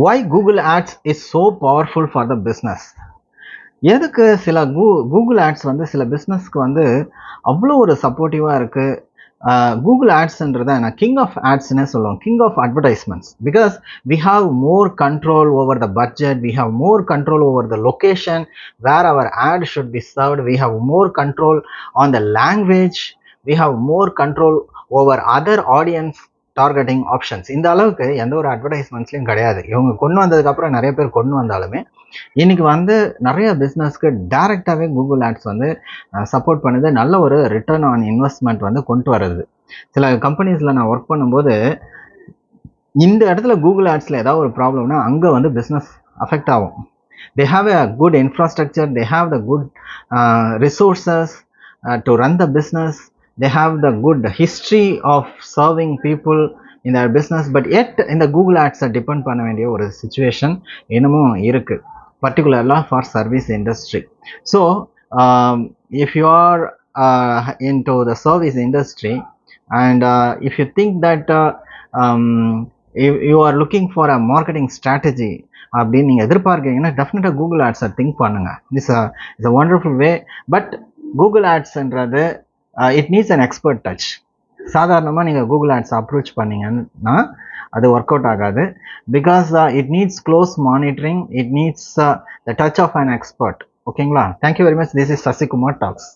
why Google Ads is so powerful for the business. எதுக்கு சில Google ads வந்து சில பிஸ்னஸ்க்கு வந்து அவ்வளோ ஒரு சப்போர்ட்டிவாக இருக்குது. கூகுள் ஆட்ஸ்ன்றதை நான் கிங் ஆஃப் ஆட்ஸ்னே சொல்லுவோம், king of advertisements. Because we have more control over the budget, we have more control over the location where our ad should be served, we have more control on the language, we have more control over other audience targeting options. இந்த அளவுக்கு எந்த ஒரு அட்வர்டைஸ்மெண்ட்ஸ்லையும் கிடையாது. இவங்க கொண்டு வந்ததுக்கப்புறம் நிறைய பேர் கொண்டு வந்தாலுமே இன்னைக்கு வந்து நிறைய பிஸ்னஸ்க்கு டைரெக்டாகவே கூகுள் ஆட்ஸ் வந்து சப்போர்ட் பண்ணுது. நல்ல ஒரு ரிட்டர்ன் ஆன் இன்வெஸ்ட்மெண்ட் வந்து கொண்டு வருது. சில கம்பெனிஸில் நான் ஒர்க் பண்ணும்போது இந்த இடத்துல கூகுள் ஆட்ஸில் ஏதாவது ஒரு ப்ராப்ளம்னா அங்கே வந்து பிஸ்னஸ் அஃபெக்ட் ஆகும். they have a good infrastructure, they have the good resources to run the business, they have the good history of serving people in their business, but yet இந்த கூகுள் ஆட்ஸை டிபெண்ட் பண்ண வேண்டிய ஒரு situation இன்னமும் இருக்குது, particularly for service industry. So if you are into the service industry and if you think that if you are looking for a marketing strategy அப்படின்னு நீங்கள் எதிர்பார்க்கீங்கன்னா டெஃபினட்டாக கூகுள் ஆட்ஸை திங்க் பண்ணுங்கள். It's a wonderful way. But Google ஆட்ஸ்ன்றது it needs an expert touch. சாதாரணமாக நீங்கள் Google ads approach பண்ணிங்கன்னா அது ஒர்க் அவுட் ஆகாது. Because it needs close monitoring, it needs the touch of an expert. ஓகேங்களா? Thank you very much. This is Sasikumar tax.